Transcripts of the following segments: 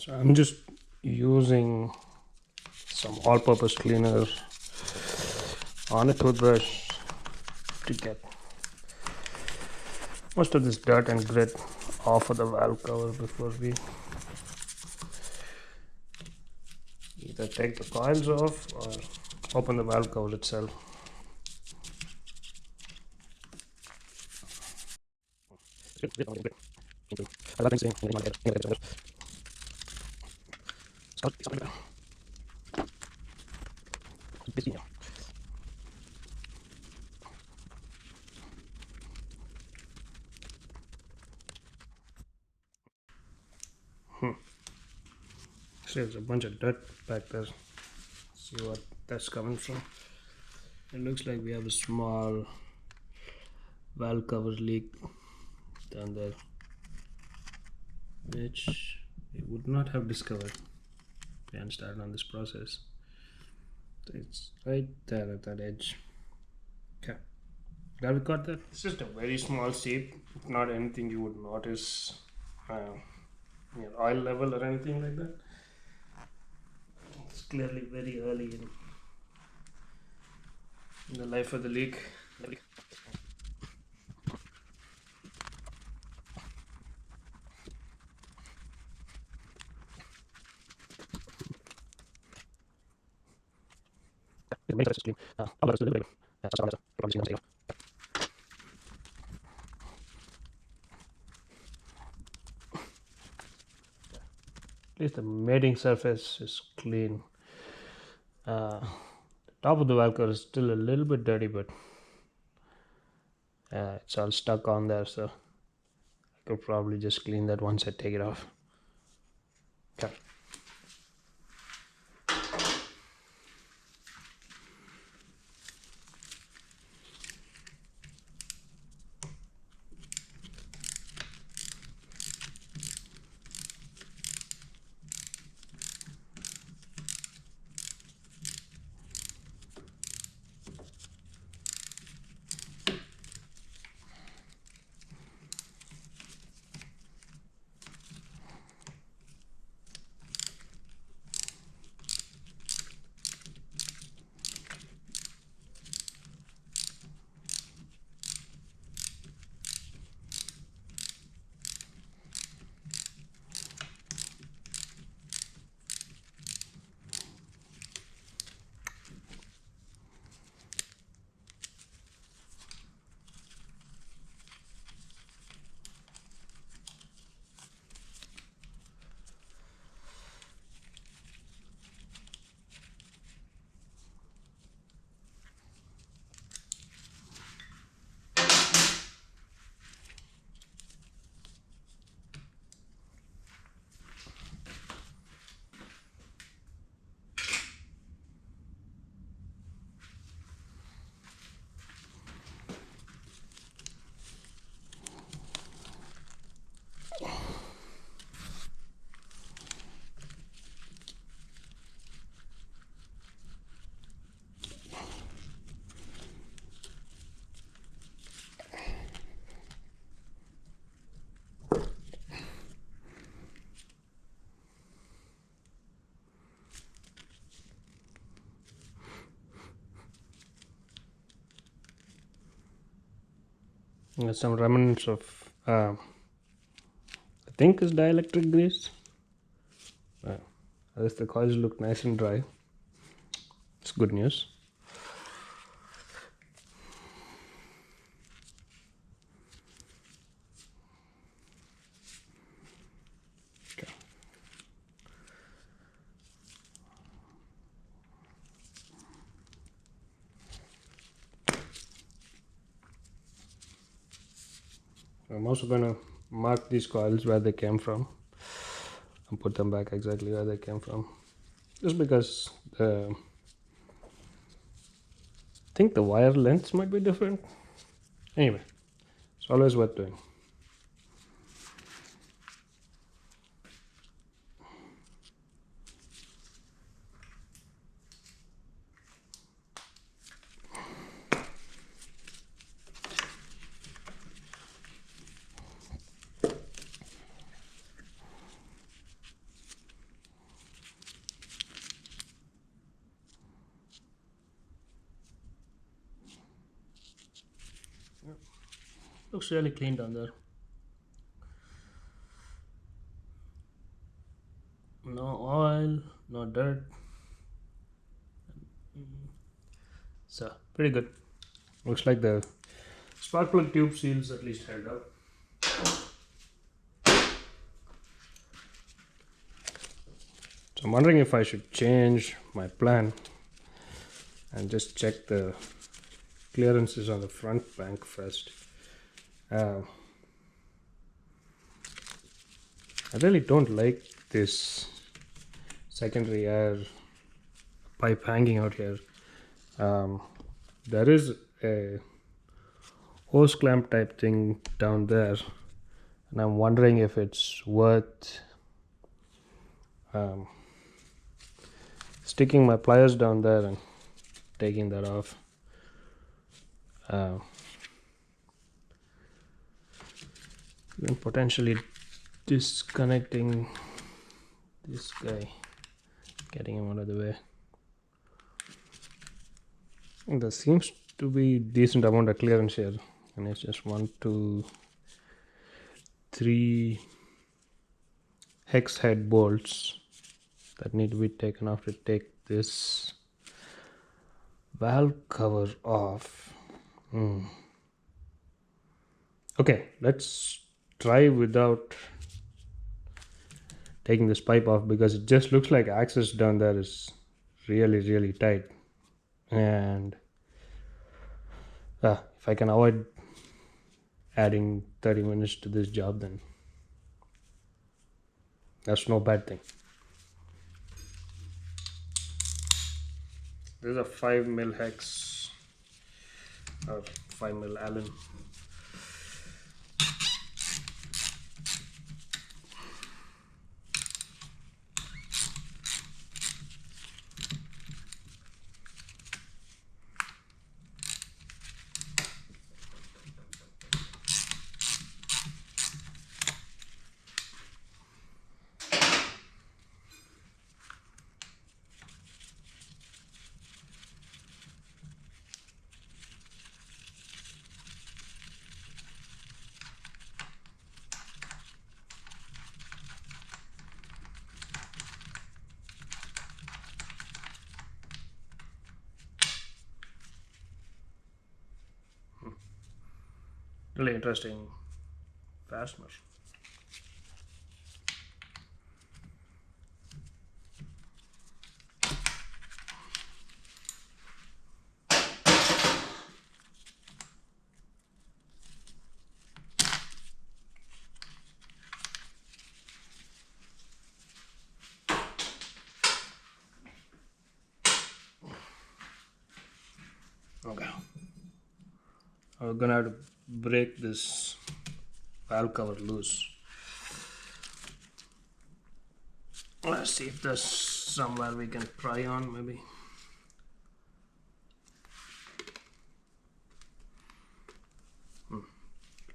So I'm just using some all-purpose cleaner on a toothbrush to get most of this dirt and grit off of the valve cover before we either take the coils off or open the valve cover itself. See, there's a bunch of dirt back there. See what that's coming from. It looks like we have a small valve cover leak down there, which we would not have discovered if we hadn't started on this process. So it's right there at that edge. Okay, glad we got that. It's just a very small seep, not anything you would notice near oil level or anything like that. It's clearly very early in the life of the leak. At least the mating surface is clean. The top of the valve cover is still a little bit dirty, but it's all stuck on there, so I could probably just clean that once I take it off. Okay. There's some remnants of I think is dielectric grease. At least the coils look nice and dry. It's good news. Okay. I'm also going to mark these coils where they came from and put them back exactly where they came from, just because I think the wire lengths might be different. Anyway, it's always worth doing. Looks really clean down there. No oil, no dirt. So pretty good. Looks like the spark plug tube seals at least held up. So I'm wondering if I should change my plan and just check the clearances on the front bank first. I really don't like this secondary air pipe hanging out here. There is a hose clamp type thing down there, and I'm wondering if it's worth sticking my pliers down there and taking that off. Then potentially disconnecting this guy, getting him out of the way. And there seems to be decent amount of clearance here, and it's just 1, 2, 3 hex head bolts that need to be taken off to take this valve cover off. Okay, let's try without taking this pipe off, because it just looks like access down there is really tight, and if I can avoid adding 30 minutes to this job, then that's no bad thing. This is a 5mm hex or 5mm Allen. Really interesting fastener. Okay, we're gonna have to break this valve cover loose. Let's see if there's somewhere we can pry on, maybe.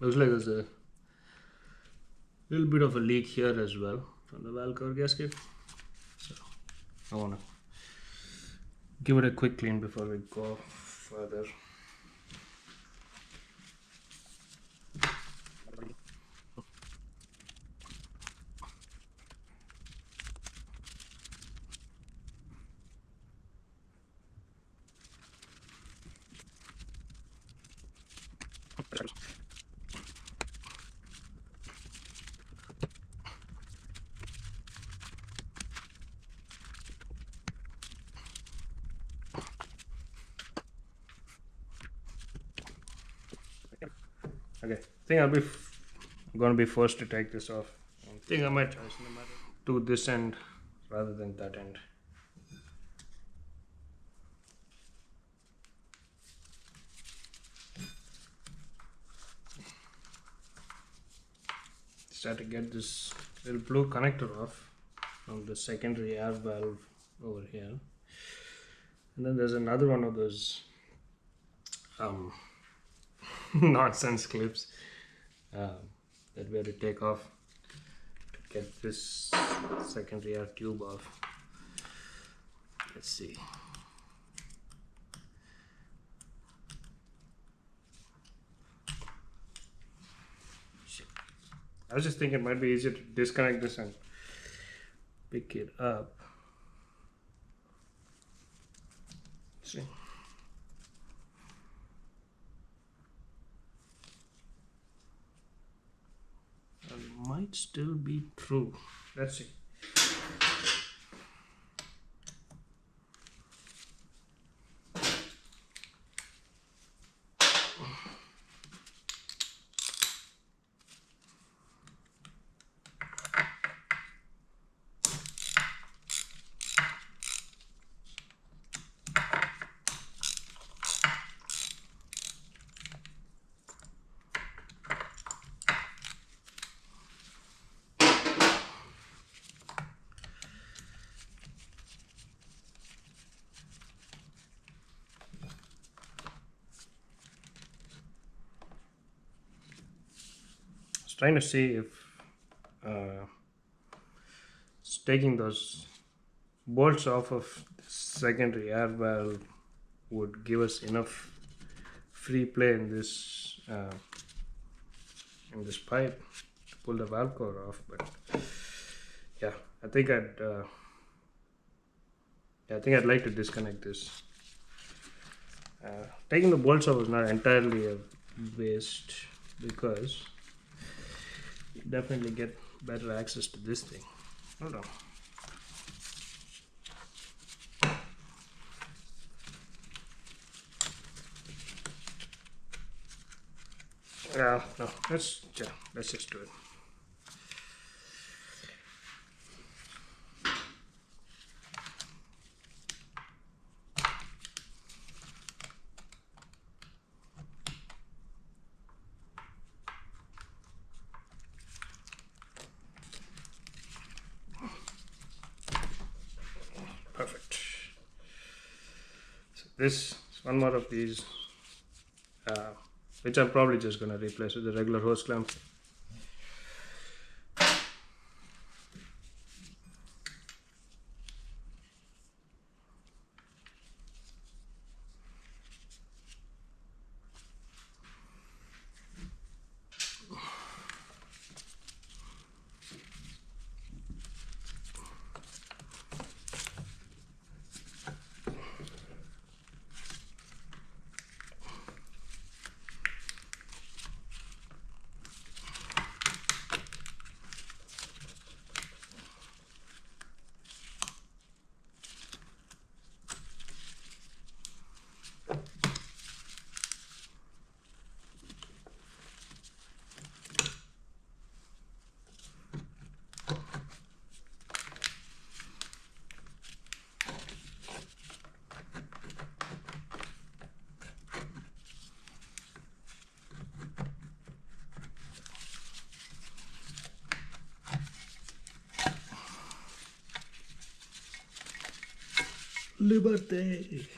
Looks like there's a little bit of a leak here as well from the valve cover gasket, so I want to give it a quick clean before we go further. Okay, I think I'm gonna be forced to take this off. I think I might do this end rather than that end. Just have to get this little blue connector off from the secondary air valve over here, and then there's another one of those nonsense clips that we have to take off to get this secondary air tube off. Let's see. I was just thinking it might be easier to disconnect this and pick it up. See. It might still be true. Let's see. Trying to see if taking those bolts off of the secondary air valve would give us enough free play in this pipe to pull the valve cover off. But yeah, I think I'd like to disconnect this. Taking the bolts off is not entirely a waste because you definitely get better access to this thing. Hold on. No, let's just do it. Perfect. So this is one more of these, which I'm probably just going to replace with the regular hose clamp. Liberty.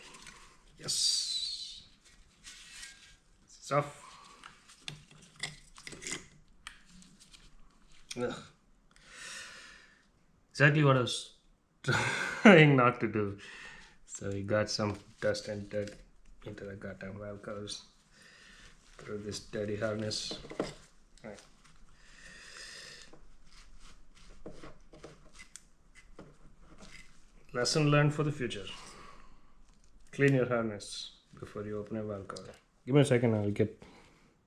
Yes. It's off. Ugh. Exactly what I was trying not to do. So we got some dust and dirt into the goddamn valve covers through this dirty harness. Right. Lesson learned for the future. Clean your harness before you open a valve cover. Give me a second, I'll get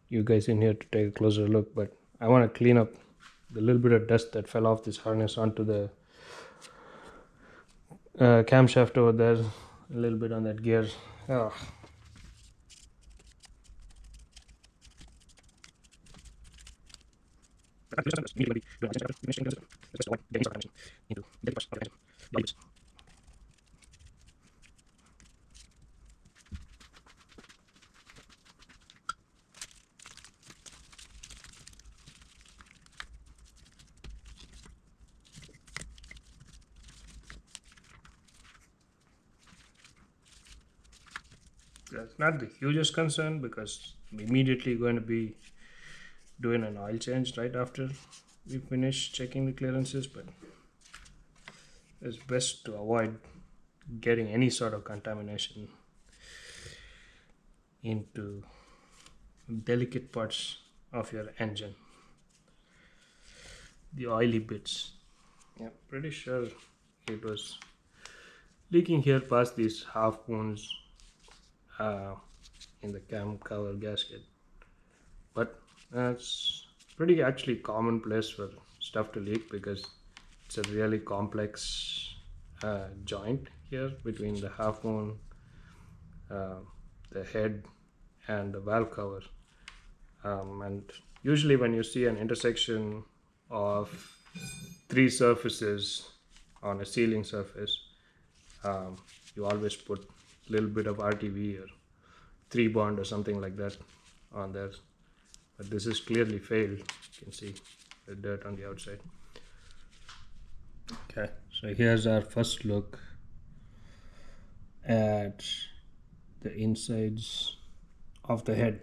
you guys in here to take a closer look, but I want to clean up the little bit of dust that fell off this harness onto the camshaft over there, a little bit on that gear. Oh. That's not the hugest concern because I'm immediately going to be doing an oil change right after we finish checking the clearances, but it's best to avoid getting any sort of contamination into delicate parts of your engine. the oily bits. Yeah, pretty sure it was leaking here past these half moons uh, in the cam cover gasket. But that's pretty actually common place for stuff to leak because it's a really complex joint here between the half moon, uh, the head, and the valve cover. And usually, when you see an intersection of three surfaces on a sealing surface, um, you always put a little bit of RTV or 3-bond or something like that on there. But this is clearly failed. You can see the dirt on the outside. Okay, so here's our first look at the insides of the head.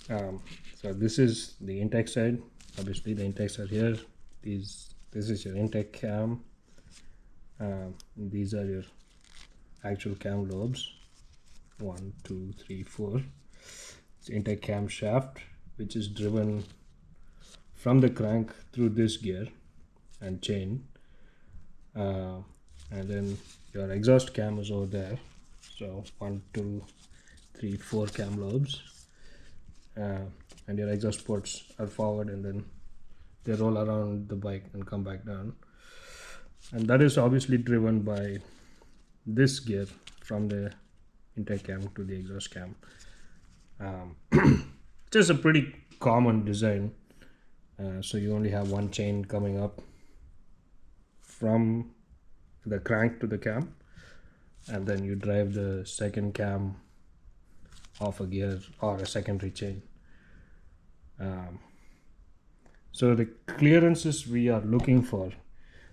So this is the intake side. Obviously the intakes are here. This is your intake cam. These are your actual cam lobes. 1, 2, 3, 4. It's intake cam shaft, which is driven from the crank through this gear and chain, and then your exhaust cam is over there. So 1, 2, 3, 4 cam lobes, and your exhaust ports are forward, and then they roll around the bike and come back down. And that is obviously driven by this gear from the intake cam to the exhaust cam. Just a pretty common design. So you only have one chain coming up from the crank to the cam, and then you drive the second cam off a gear or a secondary chain. So the clearances we are looking for,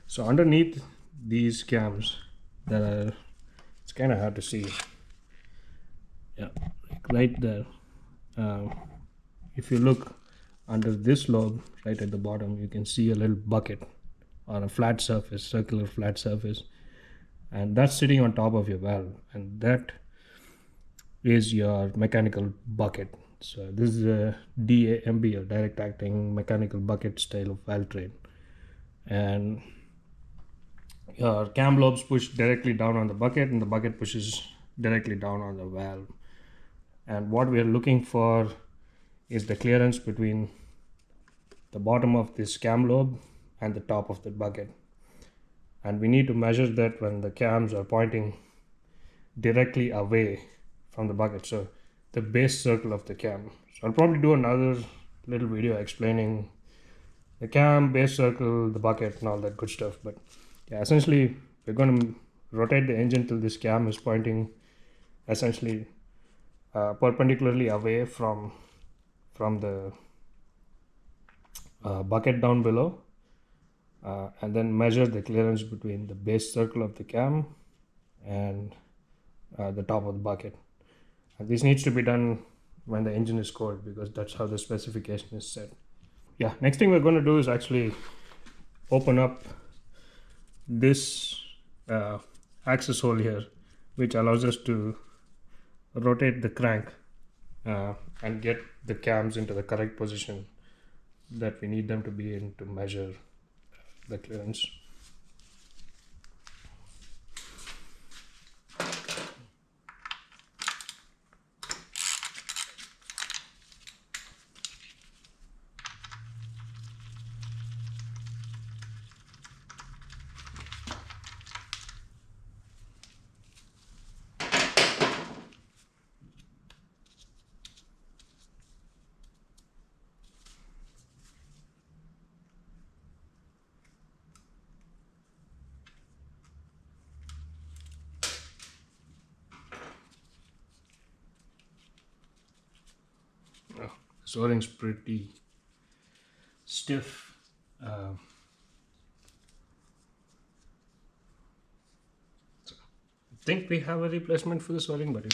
so underneath these cams, there are, it's kind of hard to see, yeah, like right there. If you look under this lobe right at the bottom, you can see a little bucket on a flat surface, circular flat surface, and that's sitting on top of your valve, and that is your mechanical bucket. So this is a DAMB, or direct acting mechanical bucket style of valve train, and your cam lobes push directly down on the bucket, and the bucket pushes directly down on the valve. And what we are looking for is the clearance between the bottom of this cam lobe and the top of the bucket, and we need to measure that when the cams are pointing directly away from the bucket, so the base circle of the cam. So I'll probably do another little video explaining the cam, base circle, the bucket, and all that good stuff. But yeah, essentially we're going to rotate the engine till this cam is pointing essentially perpendicularly away from the bucket down below, and then measure the clearance between the base circle of the cam and the top of the bucket. And this needs to be done when the engine is cold, because that's how the specification is set. Yeah, next thing we're going to do is actually open up this access hole here, which allows us to rotate the crank and get the cams into the correct position that we need them to be in to measure the clearance. Oh, this o-ring's pretty stiff. So I think we have a replacement for this o-ring, but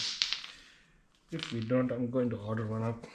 if we don't, I'm going to order one up.